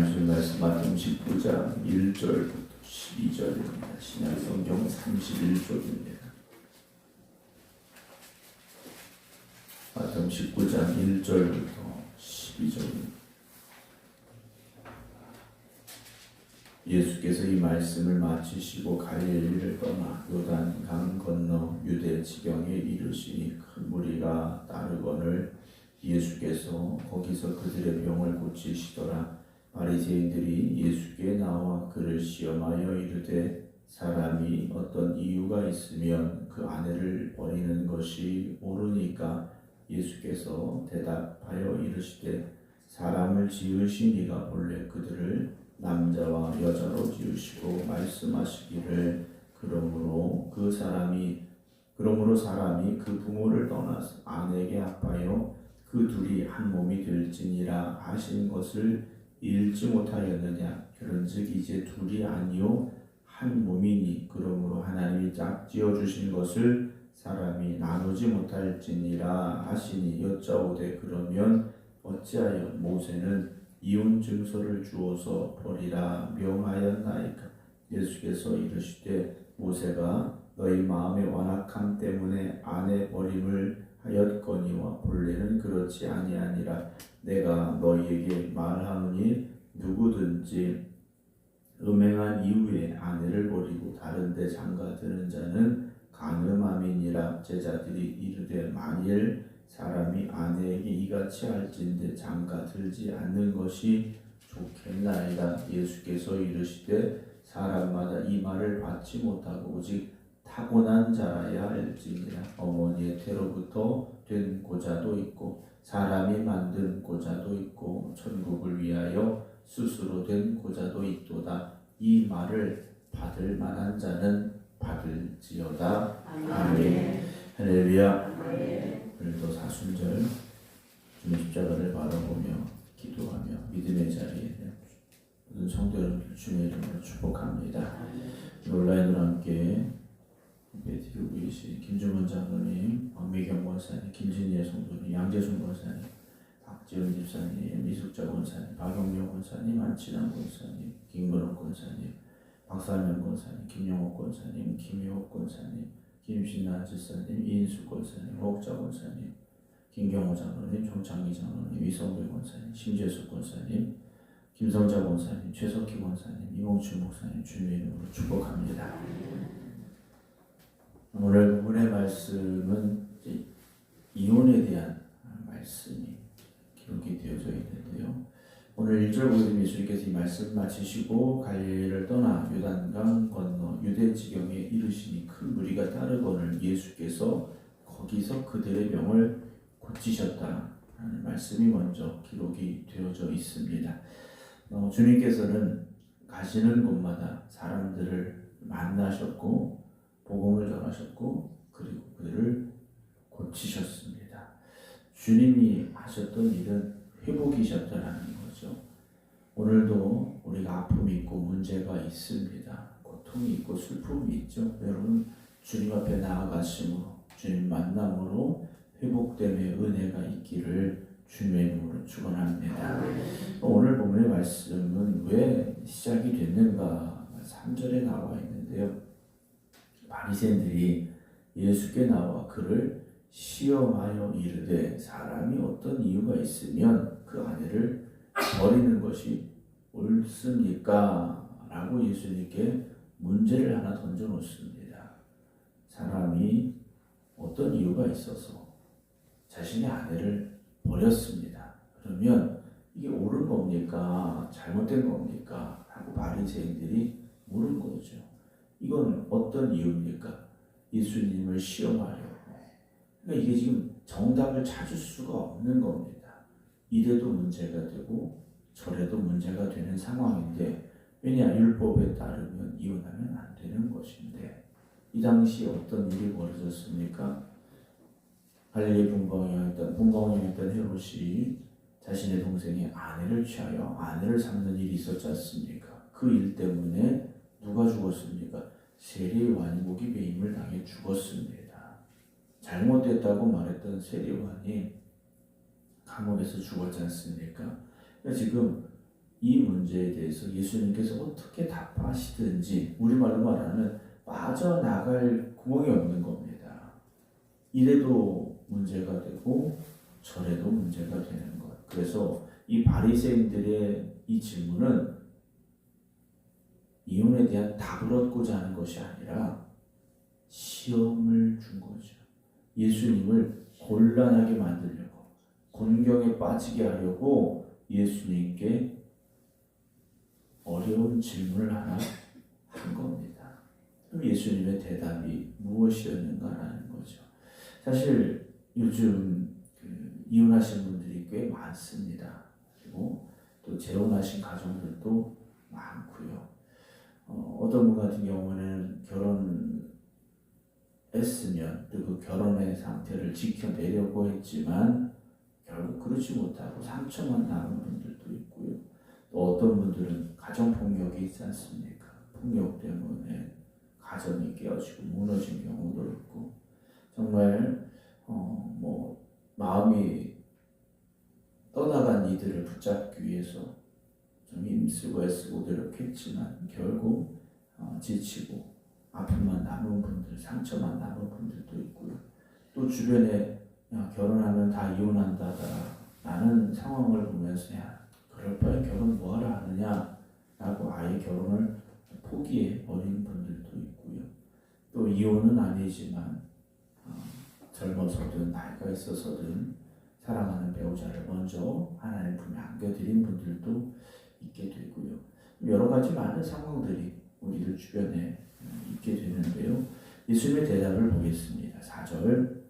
하나님 말씀 마태복음 19장 1절부터 12절입니다. 신약성경 31쪽입니다. 마태복음 19장 1절부터 12절입니다. 예수께서 이 말씀을 마치시고 갈릴리를 떠나 요단강 건너 유대 지경에 이르시니 큰 무리가 따르거늘 예수께서 거기서 그들의 병을 고치시더라. 바리새인들이 예수께 나와 그를 시험하여 이르되 사람이 어떤 이유가 있으면 그 아내를 버리는 것이 옳으니까. 예수께서 대답하여 이르시되 사람을 지으시니가 본래 그들을 남자와 여자로 지으시고 말씀하시기를 그러므로 사람이 그 부모를 떠나서 아내에게 합하여 그 둘이 한 몸이 될지니라 하신 것을 읽지 못하였느냐. 그런즉 이제 둘이 아니요 한 몸이니 그러므로 하나님이 짝지어 주신 것을 사람이 나누지 못할지니라 하시니. 여짜오되 그러면 어찌하여 모세는 이혼 증서를 주어서 버리라 명하였나이까. 예수께서 이르시되 모세가 너희 마음의 완악함 때문에 아내 버림을 하였거니와 본래는 그렇지 아니하니라. 내가 너희에게 말하노니 누구든지 음행한 이후에 아내를 버리고 다른 데 장가드는 자는 간음함이니라. 제자들이 이르되 만일 사람이 아내에게 이같이 할진대 장가들지 않는 것이 좋겠나이다. 예수께서 이르시되 사람마다 이 말을 받지 못하고 오직 타고난 자라야 할지니라. 어머니의 태로부터 된 고자도 있고 사람이 만든 고자도 있고 천국을 위하여 스스로 된 고자도 있도다. 이 말을 받을 만한 자는 받을지어다. 아멘. 할렐루야. 오늘도 사순절 주님 십자가를 바라보며 기도하며 믿음의 자리에 모든 성도 여러분들 주님의 이름으로 축복합니다. 온라인으로 함께 예배드리고 계신 김준원 장로님, 박미경 권사님, 김진희의 성도님, 양재순 권사님, 박지은 집사님, 이숙자 권사님, 박영명 권사님, 안친환 권사님, 김건욱 권사님, 박사면 권사님, 김영옥 권사님, 김효옥 권사님, 김신나 집사님, 이인숙 권사님, 호옥자 권사님, 김경호 장로님, 정창희 장로님, 이성배 권사님, 심재숙 권사님, 김성자 권사님, 최석희 권사님, 이몽춘 목사님 주님의 이름으로 축복합니다. 오늘 본문의 말씀은 이혼에 대한 말씀이 기록이 되어져 있는데요. 오늘 1절 보시면 예수님께서 이 말씀 마치시고 갈릴리를 떠나 요단강 건너 유대 지경에 이르시니 큰 무리가 따르거늘 예수께서 거기서 그들의 병을 고치셨다라는 말씀이 먼저 기록이 되어져 있습니다. 주님께서는 가시는 곳마다 사람들을 만나셨고 복음을 전하셨고 그리고 그들을 고치셨습니다. 주님이 하셨던 일은 회복이셨다라는 거죠. 오늘도 우리가 아픔이 있고 문제가 있습니다. 고통이 있고 슬픔이 있죠. 여러분 주님 앞에 나아가심으로 주님 만남으로 회복됨의 은혜가 있기를 주님의 이름으로 축원합니다. 오늘 본문의 말씀은 왜 시작이 됐는가 3절에 나와 있는데요. 바리새인들이 예수께 나와 그를 시험하여 이르되 사람이 어떤 이유가 있으면 그 아내를 버리는 것이 옳습니까? 라고 예수님께 문제를 하나 던져 놓습니다. 사람이 어떤 이유가 있어서 자신의 아내를 버렸습니다. 그러면 이게 옳은 겁니까? 잘못된 겁니까? 하고 바리새인들이 물은 거죠. 이건 어떤 이유입니까? 예수님을 시험하려고. 그러니까 이게 지금 정답을 찾을 수가 없는 겁니다. 이래도 문제가 되고 저래도 문제가 되는 상황인데 왜냐? 율법에 따르면 이혼하면 안 되는 것인데 이 당시 어떤 일이 벌어졌습니까? 갈릴리 분봉왕이었던 헤롯이 자신의 동생의 아내를 취하여 아내를 삼는 일이 있었지 않습니까? 그 일 때문에 누가 죽었습니까? 세리요한이 목이 베임을 당해 죽었습니다. 잘못됐다고 말했던 세리요한이 감옥에서 죽었지 않습니까? 그러니까 지금 이 문제에 대해서 예수님께서 어떻게 답하시든지 우리말로 말하면 빠져나갈 구멍이 없는 겁니다. 이래도 문제가 되고 저래도 문제가 되는 것. 그래서 이 바리새인들의 이 질문은 이혼에 대한 답을 얻고자 하는 것이 아니라 시험을 준 거죠. 예수님을 곤란하게 만들려고, 곤경에 빠지게 하려고 예수님께 어려운 질문을 하나 한 겁니다. 그럼 예수님의 대답이 무엇이었는가라는 거죠. 사실 요즘 이혼하신 분들이 꽤 많습니다. 그리고 또 재혼하신 가정들도 많고요. 어떤 분 같은 경우는 결혼했으면 그 결혼의 상태를 지켜내려고 했지만 결국 그렇지 못하고 상처만 남은 분들도 있고요. 또 어떤 분들은 가정폭력이 있지 않습니까? 폭력 때문에 가정이 깨어지고 무너진 경우도 있고 정말 마음이 떠나간 이들을 붙잡기 위해서 좀 힘쓰고 애쓰고 노력했지만 결국 지치고 아픔만 남은 분들, 상처만 남은 분들도 있고요. 또 주변에 결혼하면 다 이혼한다더라 라는 상황을 보면서 그럴 바에 결혼 뭐하러 하느냐 라고 아예 결혼을 포기해버린 분들도 있고요. 또 이혼은 아니지만 젊어서든 나이가 있어서든 사랑하는 배우자를 먼저 하나님 품에 안겨드린 분들도 있게 되고요. 여러 가지 많은 상황들이 우리들 주변에 있게 되는데요. 예수님의 대답을 보겠습니다. 4절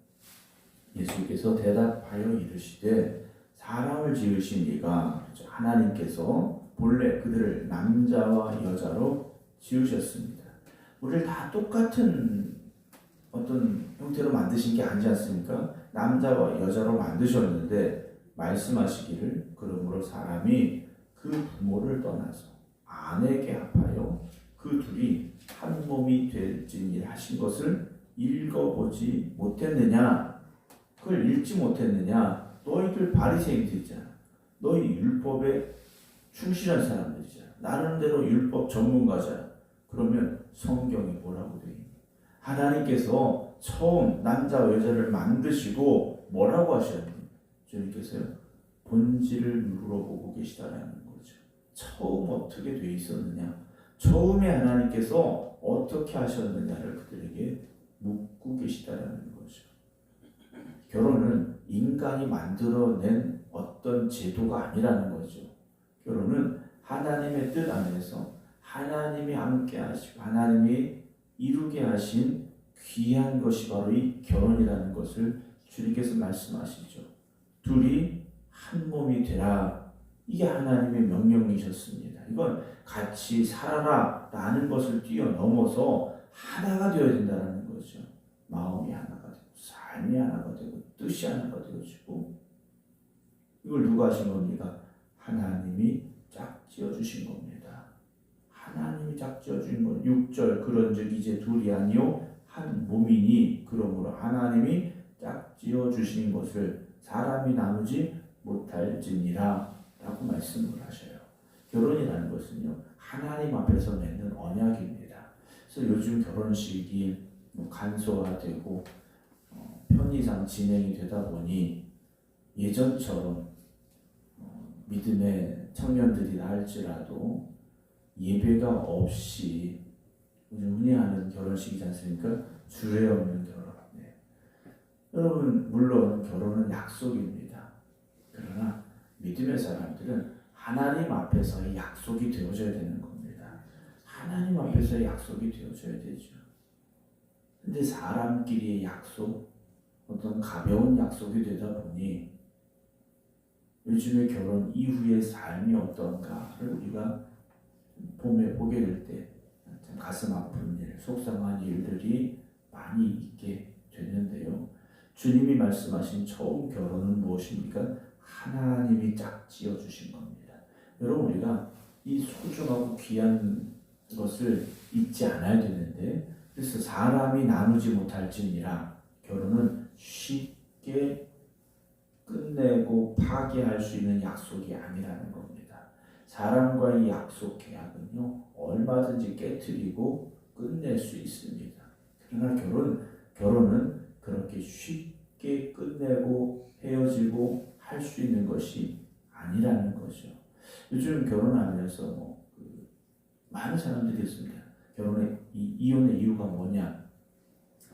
예수께서 대답하여 이르시되 사람을 지으신 이가 하나님께서 본래 그들을 남자와 여자로 지으셨습니다. 우리를 다 똑같은 어떤 형태로 만드신 게 아니지 않습니까? 남자와 여자로 만드셨는데 말씀하시기를 그러므로 사람이 그 부모를 떠나서 아내에게 합하여 그 둘이 한 몸이 될지니라 하신 것을 읽어보지 못했느냐? 그걸 읽지 못했느냐? 너희들 바리새인들 있잖아. 너희 율법에 충실한 사람들이잖아. 나름대로 율법 전문가잖아. 그러면 성경에 뭐라고 되어 있니? 하나님께서 처음 남자와 여자를 만드시고 뭐라고 하셨니? 주님께서요 본질을 물어보고 계시다라는 거죠. 처음 어떻게 돼 있었느냐? 처음에 하나님께서 어떻게 하셨느냐를 그들에게 묻고 계시다라는 거죠. 결혼은 인간이 만들어낸 어떤 제도가 아니라는 거죠. 결혼은 하나님의 뜻 안에서 하나님이 함께 하시고 하나님이 이루게 하신 귀한 것이 바로 이 결혼이라는 것을 주님께서 말씀하시죠. 둘이 한 몸이 되라. 이게 하나님의 명령이셨습니다. 이건 같이 살아라 라는 것을 뛰어넘어서 하나가 되어야 된다는 거죠. 마음이 하나가 되고 삶이 하나가 되고 뜻이 하나가 되어지고 이걸 누가 하신 겁니까? 하나님이 짝지어 주신 겁니다. 하나님이 짝지어 주신 것. 6절 그런즉 이제 둘이 아니요 한 몸이니 그러므로 하나님이 짝지어 주신 것을 사람이 나누지 못할지니라 라고 말씀을 하셔요. 결혼이라는 것은요 하나님 앞에서 맺는 언약입니다. 그래서 요즘 결혼식이 간소화되고 편의상 진행이 되다 보니 예전처럼 믿음의 청년들이라 할지라도 예배가 없이 요즘 흔히 하는 결혼식이지 않습니까? 주례 없는 결혼. 네. 여러분 물론 결혼은 약속입니다. 그러나 믿음의 사람들은 하나님 앞에서의 약속이 되어져야 되는 겁니다. 하나님 앞에서의 약속이 되어져야 되죠. 근데 사람끼리의 약속, 어떤 가벼운 약속이 되다 보니 요즘의 결혼 이후의 삶이 어떤가를 우리가 보게 될 때 가슴 아픈 일, 속상한 일들이 많이 있게 되는데요. 주님이 말씀하신 처음 결혼은 무엇입니까? 하나님이 짝지어 주신 겁니다. 여러분 우리가 이 소중하고 귀한 것을 잊지 않아야 되는데 그래서 사람이 나누지 못할지니라 결혼은 쉽게 끝내고 파기할 수 있는 약속이 아니라는 겁니다. 사람과의 약속 계약은요, 얼마든지 깨트리고 끝낼 수 있습니다. 그러나 결혼은 그렇게 쉽게 끝내고 헤어지고 할 수 있는 것이 아니라는 거죠. 요즘 결혼하면서 많은 사람들이 있습니다. 이혼의 이유가 뭐냐?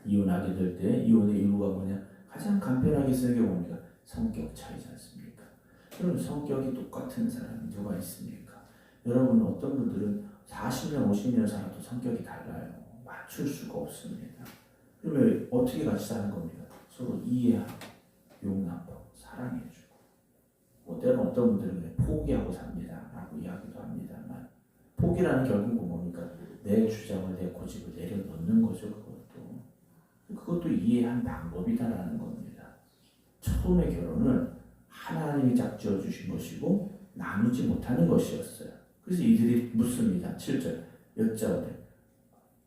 이혼하게 될 때 이혼의 이유가 뭐냐? 가장 간편하게 쓰는 게 뭡니까? 성격 차이지 않습니까? 그럼 성격이 똑같은 사람이 누가 있습니까? 여러분, 어떤 분들은 40년, 50년 살아도 성격이 달라요. 맞출 수가 없습니다. 그러면 어떻게 같이 사는 겁니까? 서로 이해하고 용납하고 사랑해주고, 때로는 어떤 분들은 그냥 포기하고 삽니다 라고 이야기도 합니다만, 포기라는 결국은 뭡니까? 내 주장을, 내 고집을 내려놓는 거죠. 그것도 이해한 방법이다라는 겁니다. 처음에 결혼은 하나님이 짝지어 주신 것이고 나누지 못하는 것이었어요. 그래서 이들이 묻습니다. 7절 여짜오되,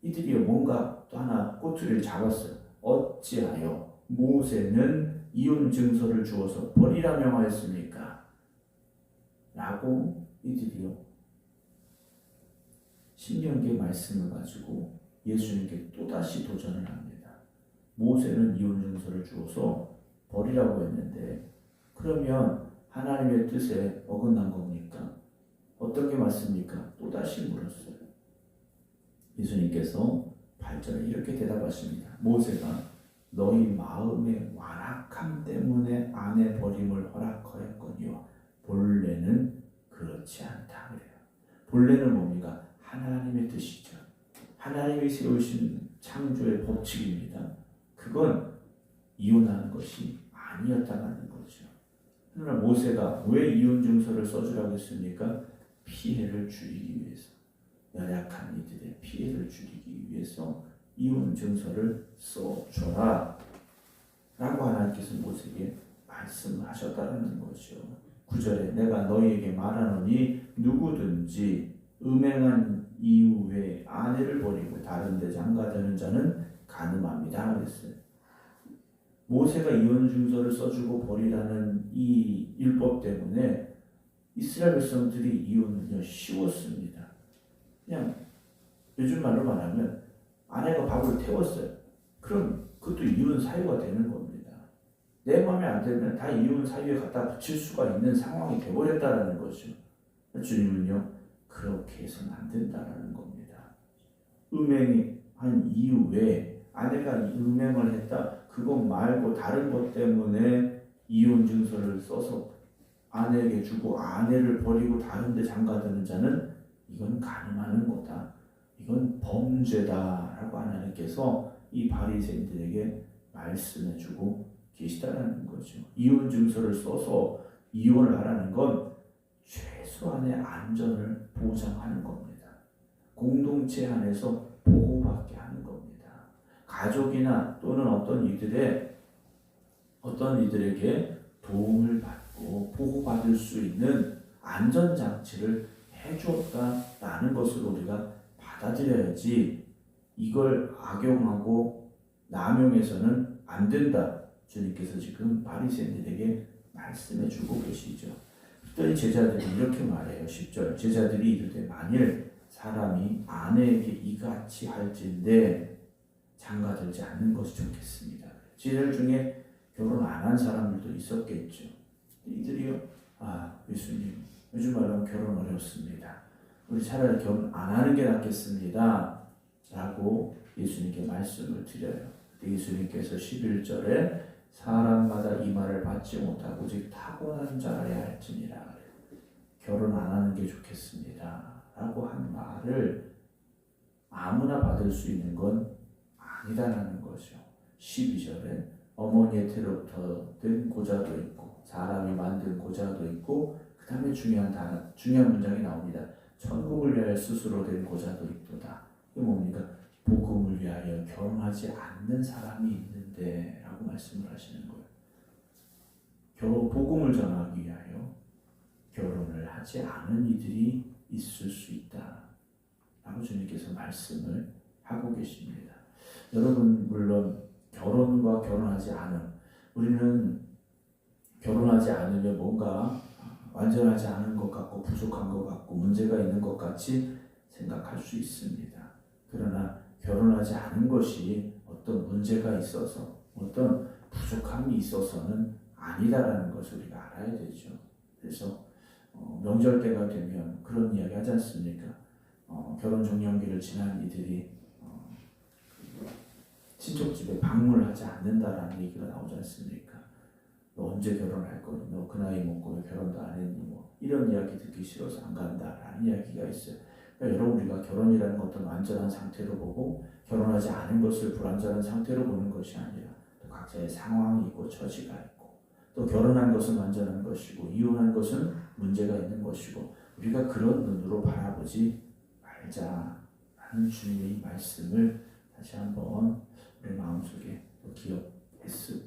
이들이 뭔가 또 하나 꼬투리를 잡았어요. 어찌하여 모세는 이혼 증서를 주어서 버리라 명하였습니까? 라고 이들이요, 신명기의 말씀을 가지고 예수님께 또다시 도전을 합니다. 모세는 이혼 증서를 주어서 버리라고 했는데, 그러면 하나님의 뜻에 어긋난 겁니까? 어떤 게 맞습니까? 또다시 물었어요. 예수님께서 8절에 이렇게 대답하십니다. 모세가 너희 마음의 완악함 때문에 아내 버림을 허락하였거니와 본래는 그렇지 않다 그래요. 본래는 뭡니까? 하나님의 뜻이죠. 하나님이 세우신 창조의 법칙입니다. 그건 이혼하는 것이 아니었다는 거죠. 그러나 모세가 왜 이혼 증서를 써주라고 했습니까? 피해를 줄이기 위해서, 연약한 이들의 피해를 줄이기 위해서 이혼 증서를 써줘라 라고 하나님께서 모세에게 말씀하셨다는 거죠. 9절에 내가 너희에게 말하노니 누구든지 음행한 이후에 아내를 버리고 다른 데 장가드는 자는 간음합니다 그랬어요. 모세가 이혼 증서를 써주고 버리라는 이 율법 때문에 이스라엘 백성들이 이혼은요 쉬웠습니다. 그냥 요즘 말로 말하면 아내가 밥을 태웠어요. 그럼 그것도 이혼 사유가 되는 겁니다. 내 마음에 안 들면 다 이혼 사유에 갖다 붙일 수가 있는 상황이 되어버렸다는 거죠. 주님은요 그렇게 해서는 안 된다는 겁니다. 음행한 이후에 아내가 음행을 했다, 그것 말고 다른 것 때문에 이혼 증서를 써서 아내에게 주고 아내를 버리고 다른 데 장가드는 자는 이건 간음하는 거다, 이건 범죄다라고 하나님께서 이 바리새인들에게 말씀해주고 계시다라는 거죠. 이혼 증서를 써서 이혼을 하라는 건 최소한의 안전을 보장하는 겁니다. 공동체 안에서 보호받게 하는 겁니다. 가족이나 또는 어떤 이들에게 도움을 받고 보호받을 수 있는 안전장치를 해주었다라는 것을 우리가 받아들여야지, 이걸 악용하고 남용해서는 안 된다. 주님께서 지금 바리새인들에게 말씀해 주고 계시죠. 그랬더니 제자들이 이렇게 말해요. 10절 제자들이 이르되 만일 사람이 아내에게 이같이 할진대 장가들지 않는 것이 좋겠습니다. 제자들 중에 결혼 안 한 사람들도 있었겠죠. 이들이요, 예수님 요즘 말하면 결혼 어렵습니다. 우리 차라리 결혼 안 하는 게 낫겠습니다 라고 예수님께 말씀을 드려요. 예수님께서 11절에 사람마다 이 말을 받지 못하고 오직 타고난 자라야 할지니라, 결혼 안 하는 게 좋겠습니다 라고 한 말을 아무나 받을 수 있는 건 아니다라는 거죠. 12절에 어머니의 태로부터 된 고자도 있고 사람이 만든 고자도 있고, 그 다음에 중요한 문장이 나옵니다. 천국을 위하여 스스로 된 고자도 있도다. 이게 뭡니까? 복음을 위하여 결혼하지 않는 사람이 있는데 라고 말씀을 하시는 거예요. 복음을 전하기 위하여 결혼을 하지 않은 이들이 있을 수 있다 라고 주님께서 말씀을 하고 계십니다. 여러분, 물론 결혼과 결혼하지 않음, 우리는 결혼하지 않으면 뭔가 완전하지 않은 것 같고 부족한 것 같고 문제가 있는 것 같이 생각할 수 있습니다. 그러나 결혼하지 않은 것이 어떤 문제가 있어서 어떤 부족함이 있어서는 아니다라는 것을 우리가 알아야 되죠. 그래서 명절 때가 되면 그런 이야기 하지 않습니까? 결혼 종료기를 지난 이들이 친척집에 방문을 하지 않는다라는 얘기가 나오지 않습니까? 너 언제 결혼할 거니? 너 그 나이 먹고 왜 결혼도 안 했니? 뭐 이런 이야기 듣기 싫어서 안 간다라는 이야기가 있어요. 그러니까 여러분 우리가 결혼이라는 어떤 완전한 상태로 보고 결혼하지 않은 것을 불완전한 상태로 보는 것이 아니라 또 각자의 상황이 있고 처지가 있고 또 결혼한 것은 완전한 것이고 이혼한 것은 문제가 있는 것이고 우리가 그런 눈으로 바라보지 말자라는 주님의 말씀을 다시 한번 우리 마음속에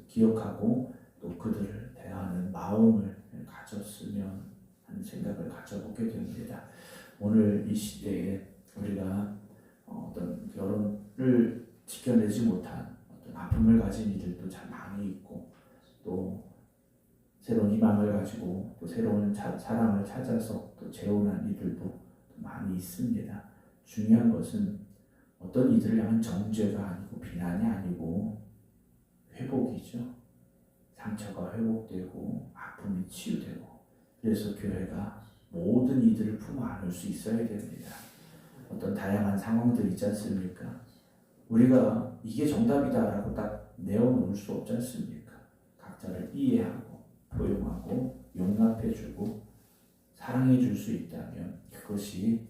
기억하고 또 그들을 대하는 마음을 가졌으면 하는 생각을 가져보게 됩니다. 오늘 이 시대에 우리가 어떤 결혼을 지켜내지 못한 어떤 아픔을 가진 이들도 참 많이 있고 또 새로운 희망을 가지고 또 새로운 사랑을 찾아서 또 재혼한 이들도 많이 있습니다. 중요한 것은 어떤 이들을 향한 정죄가 아니고 비난이 아니고 회복이죠. 상처가 회복되고 아픔이 치유되고 그래서 교회가 모든 이들을 품어 안을 수 있어야 됩니다. 어떤 다양한 상황들이 있지 않습니까? 우리가 이게 정답이다라고 딱 내어놓을 수 없지 않습니까? 각자를 이해하고 포용하고 용납해주고 사랑해줄 수 있다면 그것이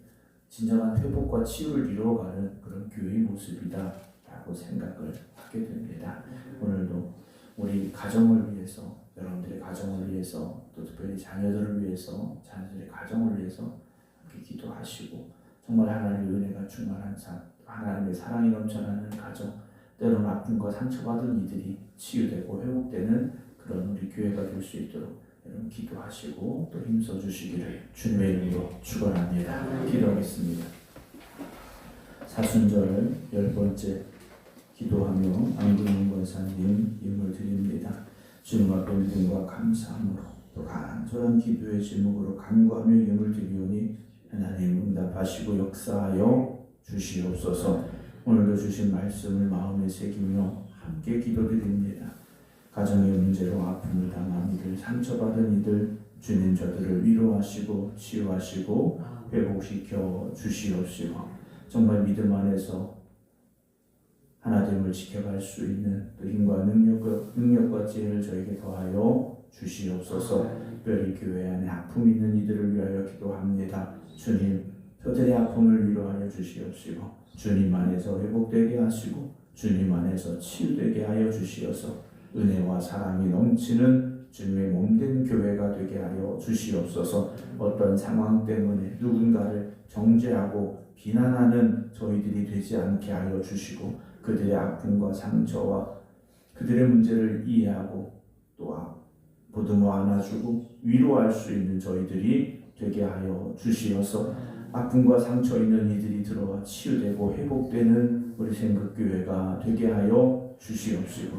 진정한 회복과 치유를 이루어가는 그런 교회의 모습이다라고 생각을 하게 됩니다. 오늘도 우리 가정을 위해서 여러분들의 가정을 위해서 또 특별히 자녀들을 위해서 자녀들의 가정을 위해서 이렇게 기도하시고 정말 하나님의 은혜가 충만한 삶 하나님의 사랑이 넘쳐나는 가정 때로는 아픔과 상처받은 이들이 치유되고 회복되는 그런 우리 교회가 될 수 있도록 여러분 기도하시고 또 힘써 주시기를 주님의 이름으로 축원합니다. 기도하겠습니다. 사순절 10번째 기도하며 안근영 권사님 예물 드립니다. 주님 앞에 믿음과 감사함으로 또 간절한 기도의 제목으로 간구하며 예물 드리오니 하나님 응답하시고 역사하여 주시옵소서. 오늘도 주신 말씀을 마음에 새기며 함께 기도드립니다. 가정의 문제로 아픔을 당한 이들, 상처받은 이들 주님 저들을 위로하시고 치유하시고 회복시켜 주시옵시고 정말 믿음 안에서 하나됨을 지켜갈 수 있는 또 힘과 능력과 지혜를 저에게 더하여 주시옵소서. 특별히 교회 안에 아픔 있는 이들을 위하여 기도합니다. 주님 저들의 아픔을 위로하여 주시옵시고 주님 안에서 회복되게 하시고 주님 안에서 치유되게 하여 주시어서 은혜와 사랑이 넘치는 주님의 몸된 교회가 되게 하여 주시옵소서. 어떤 상황 때문에 누군가를 정죄하고 비난하는 저희들이 되지 않게 하여 주시고 그들의 아픔과 상처와 그들의 문제를 이해하고 또 보듬어 안아주고 위로할 수 있는 저희들이 되게 하여 주시어서 아픔과 상처 있는 이들이 들어와 치유되고 회복되는 우리 생극교회가 되게 하여 주시옵시고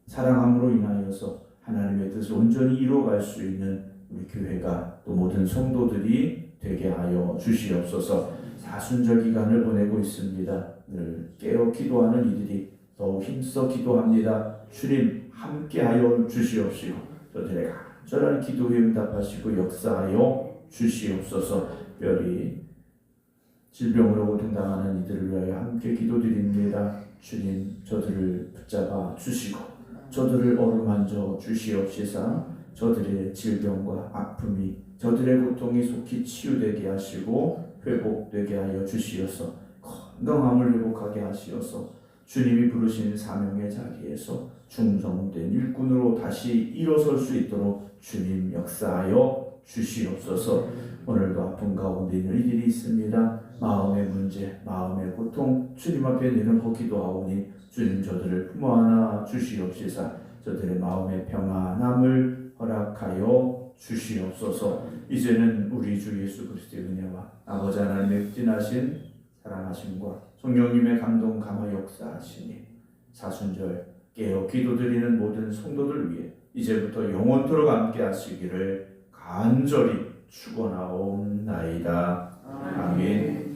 사랑함으로 인하여서 하나님의 뜻을 온전히 이루어갈 수 있는 우리 교회가 또 모든 성도들이 되게 하여 주시옵소서. 사순절 기간을 보내고 있습니다. 늘 깨어 기도하는 이들이 더욱 힘써 기도합니다. 주님 함께하여 주시옵시고 저들의 간절한 기도에 응답하시고 역사하여 주시옵소서. 특별히 질병으로 고통당하는 이들을 위하여 함께 기도드립니다. 주님 저들을 붙잡아 주시고 저들을 어루만져 주시옵시사 저들의 질병과 아픔이 저들의 고통이 속히 치유되게 하시고 회복되게 하여 주시어서 건강함을 회복하게 하시어서 주님이 부르신 사명의 자리에서 충성된 일꾼으로 다시 일어설 수 있도록 주님 역사하여 주시옵소서. 오늘도 아픔 가운데 있는 이들이 있습니다. 마음의 문제, 마음의 고통 주님 앞에 내놓고 기도하오니 주님 저들을 품어 안아 주시옵시사 저들의 마음의 평안함을 허락하여 주시옵소서. 이제는 우리 주 예수 그리스도의 은혜와 아버지 하나님의 극진하신 사랑하심과 성령님의 감동 감화 역사하시니 사순절 깨어 기도드리는 모든 성도들 위해 이제부터 영원토록 함께 하시기를 간절히 축원하옵나이다. 아멘.